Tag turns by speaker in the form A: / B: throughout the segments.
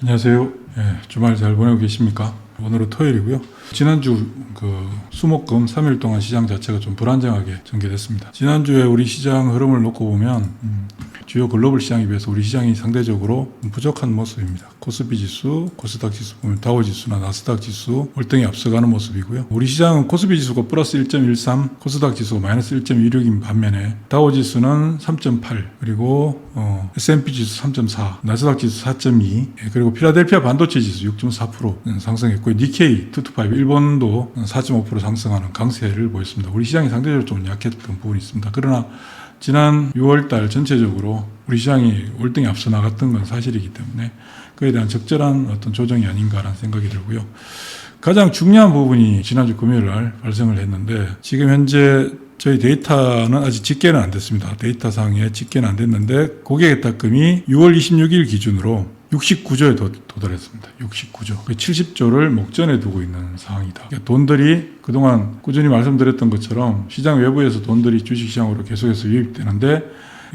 A: 안녕하세요. 주말 잘 보내고 계십니까? 오늘은 토요일이고요. 지난주 수목금 3일 동안 시장 자체가 좀 불안정하게 전개됐습니다. 지난주에 우리 시장 흐름을 놓고 보면 주요 글로벌 시장에 비해서 우리 시장이 상대적으로 부족한 모습입니다. 코스피 지수, 코스닥 지수 보면 다우 지수나 나스닥 지수 월등히 앞서가는 모습이고요. 우리 시장은 코스피 지수가 플러스 1.13, 코스닥 지수가 마이너스 1.26인 반면에 다우 지수는 3.8, 그리고 S&P 지수 3.4, 나스닥 지수 4.2, 그리고 필라델피아 반도체 지수 6.4% 상승했고 니케이 225 일본도 4.5% 상승하는 강세를 보였습니다. 우리 시장이 상대적으로 좀 약했던 부분이 있습니다. 그러나 지난 6월달 전체적으로 우리 시장이 월등히 앞서 나갔던 건 사실이기 때문에 그에 대한 적절한 어떤 조정이 아닌가라는 생각이 들고요. 가장 중요한 부분이 지난주 금요일 날 발생을 했는데 지금 현재 저희 데이터는 아직 집계는 안 됐습니다. 데이터상에 집계는 안 됐는데 고객예탁금이 6월 26일 기준으로 69조에 도달했습니다. 69조. 70조를 목전에 두고 있는 상황이다. 그러니까 돈들이 그동안 꾸준히 말씀드렸던 것처럼 시장 외부에서 돈들이 주식시장으로 계속해서 유입되는데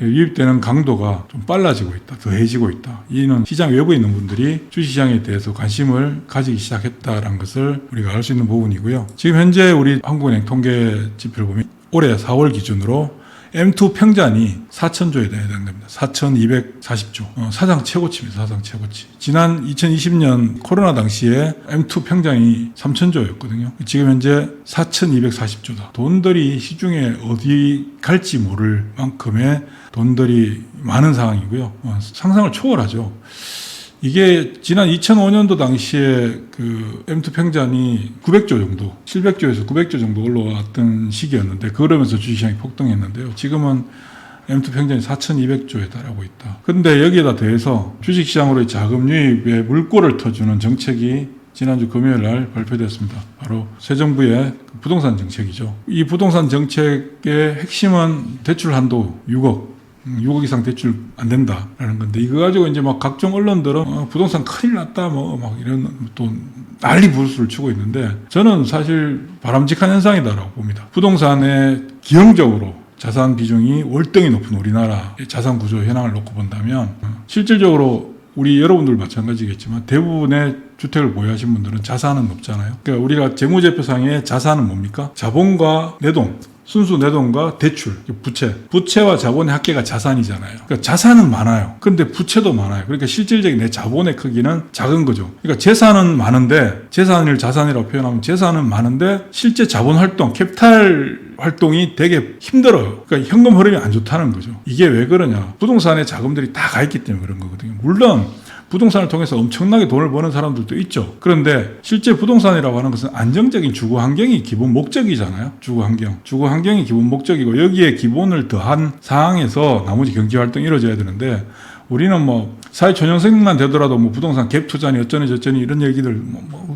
A: 유입되는 강도가 좀 빨라지고 있다. 더해지고 있다. 이는 시장 외부에 있는 분들이 주식시장에 대해서 관심을 가지기 시작했다는 것을 우리가 알 수 있는 부분이고요. 지금 현재 우리 한국은행 통계 지표를 보면 올해 4월 기준으로 M2 평잔이 4,000조에 해당됩니다. 4,240조. 사상 최고치입니다. 사상 최고치. 지난 2020년 코로나 당시에 M2 평잔이 3,000조였거든요. 지금 현재 4,240조다. 돈들이 시중에 어디 갈지 모를 만큼의 돈들이 많은 상황이고요. 상상을 초월하죠. 이게 지난 2005년도 당시에 M2 평잔이 900조 정도, 700조에서 900조 정도 올라왔던 시기였는데 그러면서 주식시장이 폭등했는데요. 지금은 M2 평잔이 4,200조에 달하고 있다. 그런데 여기에다 대해서 주식시장으로의 자금 유입에 물꼬를 터주는 정책이 지난주 금요일 날 발표됐습니다. 바로 새 정부의 부동산 정책이죠. 이 부동산 정책의 핵심은 대출 한도 6억 이상 대출 안 된다라는 건데 이거 가지고 이제 막 각종 언론들은 부동산 큰일 났다 막 이런 또 난리 부르스를 치고 있는데 저는 사실 바람직한 현상이다라고 봅니다. 부동산의 기형적으로 자산 비중이 월등히 높은 우리나라의 자산 구조 현황을 놓고 본다면 실질적으로 우리 여러분들 마찬가지겠지만 대부분의 주택을 보유하신 분들은 자산은 높잖아요. 그러니까 우리가 재무제표상의 자산은 뭡니까? 자본과 내동, 순수 내동과 대출, 부채와 자본의 합계가 자산이잖아요. 그러니까 자산은 많아요. 근데 부채도 많아요. 그러니까 실질적인 내 자본의 크기는 작은 거죠. 그러니까 재산은 많은데, 재산을 자산이라고 표현하면 재산은 많은데 실제 자본 활동, 캐피탈 활동이 되게 힘들어요. 그러니까 현금 흐름이 안 좋다는 거죠. 이게 왜 그러냐? 부동산에 자금들이 다 가 있기 때문에 그런 거거든요. 물론 부동산을 통해서 엄청나게 돈을 버는 사람들도 있죠. 그런데 실제 부동산이라고 하는 것은 안정적인 주거 환경이 기본 목적이잖아요. 주거 환경이 기본 목적이고 여기에 기본을 더한 상황에서 나머지 경제 활동이 이루어져야 되는데 우리는 사회초년생만 되더라도 부동산 갭 투자니 어쩌니 저쩌니 이런 얘기들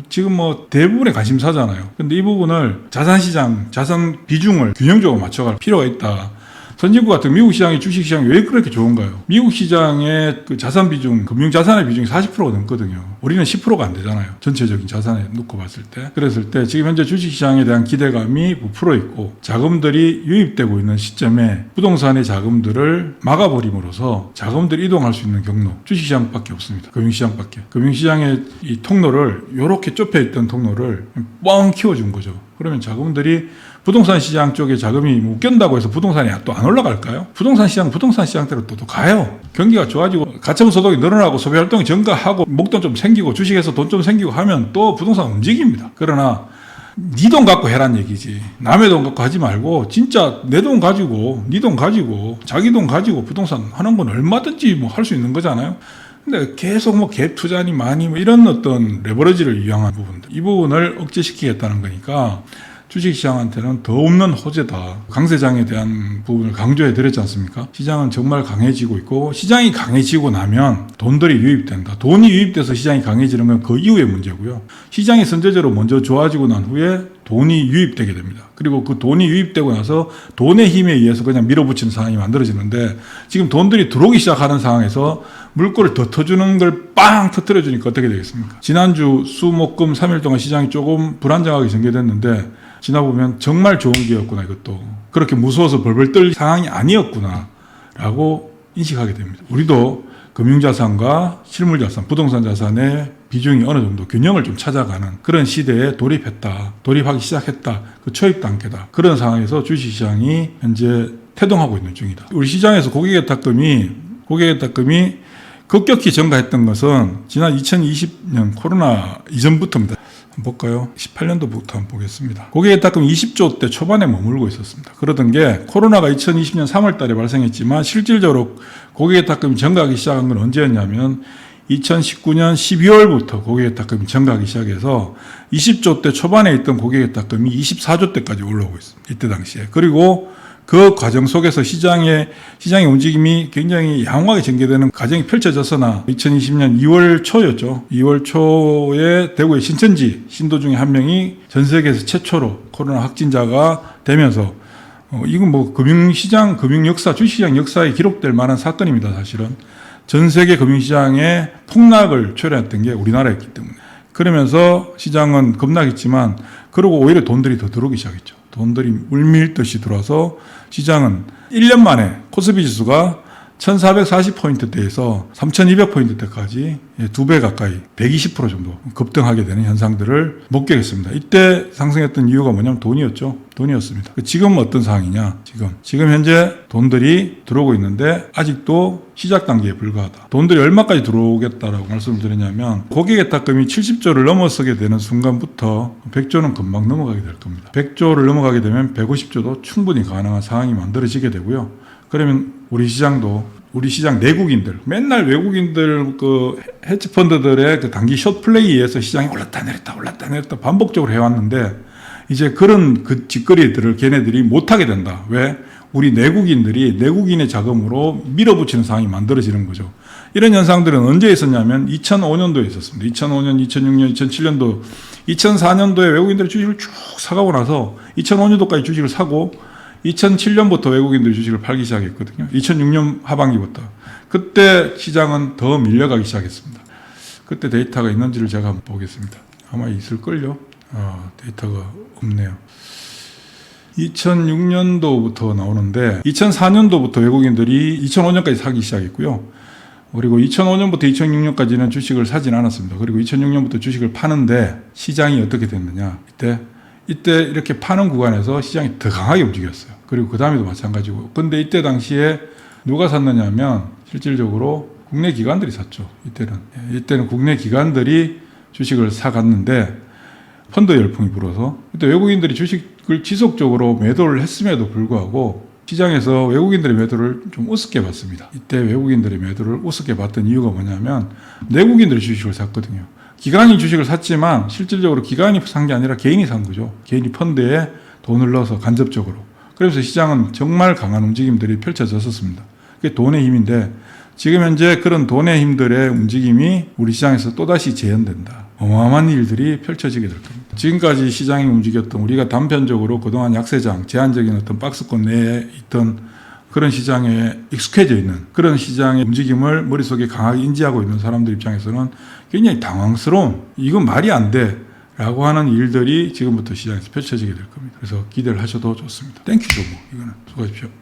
A: 지금 대부분의 관심사잖아요. 근데 이 부분을 자산시장, 자산 비중을 균형적으로 맞춰갈 필요가 있다. 선진국 같은 미국 시장이 주식시장이 왜 그렇게 좋은가요? 미국 시장의 자산 비중, 금융자산의 비중이 40%가 넘거든요. 우리는 10%가 안 되잖아요. 전체적인 자산에 놓고 봤을 때. 그랬을 때 지금 현재 주식시장에 대한 기대감이 부풀어 있고 자금들이 유입되고 있는 시점에 부동산의 자금들을 막아버림으로써 자금들이 이동할 수 있는 경로, 주식시장밖에 없습니다. 금융시장밖에. 금융시장의 이 통로를, 이렇게 좁혀있던 통로를 뻥 키워준 거죠. 그러면 자금들이 부동산 시장 쪽에 자금이 못 견다고 해서 부동산이 또 안 올라갈까요? 부동산 시장대로 또 가요. 경기가 좋아지고 가처분 소득이 늘어나고 소비 활동이 증가하고 목돈 좀 생기고 주식에서 돈 좀 생기고 하면 또 부동산 움직입니다. 그러나 네 돈 갖고 해란 얘기지. 남의 돈 갖고 하지 말고 진짜 내 돈 가지고 네 돈 가지고 자기 돈 가지고 부동산 하는 건 얼마든지 할 수 있는 거잖아요. 근데 계속 갭 투자니 많이 이런 어떤 레버리지를 이용한 부분들, 이 부분을 억제시키겠다는 거니까 주식시장한테는 더 없는 호재다. 강세장에 대한 부분을 강조해 드렸지 않습니까? 시장은 정말 강해지고 있고 시장이 강해지고 나면 돈들이 유입된다. 돈이 유입돼서 시장이 강해지는 건 그 이후의 문제고요. 시장이 선제적으로 먼저 좋아지고 난 후에 돈이 유입되게 됩니다. 그리고 그 돈이 유입되고 나서 돈의 힘에 의해서 그냥 밀어붙이는 상황이 만들어지는데 지금 돈들이 들어오기 시작하는 상황에서 물꼬를 더 터주는 걸 빵 터뜨려주니까 어떻게 되겠습니까? 지난주 수목금 3일 동안 시장이 조금 불안정하게 전개됐는데 지나보면 정말 좋은 기회였구나. 이것도 그렇게 무서워서 벌벌 떨 상황이 아니었구나 라고 인식하게 됩니다. 우리도 금융자산과 실물자산, 부동산 자산의 비중이 어느 정도 균형을 좀 찾아가는 그런 시대에 돌입하기 시작했다. 그 초입 단계다. 그런 상황에서 주식시장이 현재 태동하고 있는 중이다. 우리 시장에서 고객예탁금이 급격히 증가했던 것은 지난 2020년 코로나 이전부터입니다. 한번 볼까요? 18년도부터 한번 보겠습니다. 고객예탁금 20조 대 초반에 머물고 있었습니다. 그러던 게 코로나가 2020년 3월 달에 발생했지만 실질적으로 고객예탁금이 증가하기 시작한 건 언제였냐면 2019년 12월부터 고객예탁금이 증가하기 시작해서 20조 대 초반에 있던 고객예탁금이 24조 대까지 올라오고 있습니다. 이때 당시에. 그리고 그 과정 속에서 시장의 움직임이 굉장히 양호하게 전개되는 과정이 펼쳐졌으나 2020년 2월 초였죠. 2월 초에 대구의 신천지 신도 중에 한 명이 전 세계에서 최초로 코로나 확진자가 되면서 이건 뭐 금융시장, 금융역사, 주식시장 역사에 기록될 만한 사건입니다. 사실은. 전 세계 금융시장의 폭락을 초래했던 게 우리나라였기 때문에. 그러면서 시장은 급락했지만 그러고 오히려 돈들이 더 들어오기 시작했죠. 돈들이 물밀듯이 들어와서 시장은 1년 만에 코스피 지수가 1440포인트대에서 3200포인트대까지 2배 가까이 120% 정도 급등하게 되는 현상들을 목격했습니다. 이때 상승했던 이유가 뭐냐면 돈이었습니다. 지금 어떤 상황이냐? 지금 현재 돈들이 들어오고 있는데 아직도 시작 단계에 불과하다. 돈들이 얼마까지 들어오겠다라고 말씀을 드리냐면 고객예탁금이 70조를 넘어서게 되는 순간부터 100조는 금방 넘어가게 될 겁니다. 100조를 넘어가게 되면 150조도 충분히 가능한 상황이 만들어지게 되고요. 그러면 우리 시장 내국인들, 맨날 외국인들 그 헤지펀드들의 그 단기 숏 플레이에서 시장이 올랐다 내렸다 반복적으로 해왔는데 이제 그런 그 짓거리들을 걔네들이 못하게 된다. 왜? 우리 내국인의 자금으로 밀어붙이는 상황이 만들어지는 거죠. 이런 현상들은 언제 있었냐면 2005년도에 있었습니다. 2005년, 2006년, 2007년도, 2004년도에 외국인들이 주식을 쭉 사가고 나서 2005년도까지 주식을 사고 2007년부터 외국인들이 주식을 팔기 시작했거든요. 2006년 하반기부터. 그때 시장은 더 밀려가기 시작했습니다. 그때 데이터가 있는지를 제가 한번 보겠습니다. 아마 있을걸요? 데이터가 없네요. 2006년도부터 나오는데 2004년도부터 외국인들이 2005년까지 사기 시작했고요. 그리고 2005년부터 2006년까지는 주식을 사진 않았습니다. 그리고 2006년부터 주식을 파는데 시장이 어떻게 됐느냐. 이때 이렇게 파는 구간에서 시장이 더 강하게 움직였어요. 그리고 그 다음에도 마찬가지고. 근데 이때 당시에 누가 샀느냐 하면 실질적으로 국내 기관들이 샀죠. 이때는 국내 기관들이 주식을 사갔는데 펀드 열풍이 불어서 그때 외국인들이 주식을 지속적으로 매도를 했음에도 불구하고 시장에서 외국인들의 매도를 좀 우습게 봤습니다. 이때 외국인들의 매도를 우습게 봤던 이유가 뭐냐면 내국인들이 주식을 샀거든요. 기관이 주식을 샀지만 실질적으로 기관이 산 게 아니라 개인이 산 거죠. 개인이 펀드에 돈을 넣어서 간접적으로. 그래서 시장은 정말 강한 움직임들이 펼쳐졌었습니다. 그게 돈의 힘인데 지금 현재 그런 돈의 힘들의 움직임이 우리 시장에서 또다시 재현된다. 어마어마한 일들이 펼쳐지게 될 겁니다. 지금까지 시장이 움직였던 우리가 단편적으로 그동안 약세장, 제한적인 어떤 박스권 내에 있던 그런 시장에 익숙해져 있는 그런 시장의 움직임을 머릿속에 강하게 인지하고 있는 사람들 입장에서는 굉장히 당황스러운 이건 말이 안 돼 라고 하는 일들이 지금부터 시장에서 펼쳐지게 될 겁니다. 그래서 기대를 하셔도 좋습니다. 땡큐죠 뭐 이거는. 수고하십시오.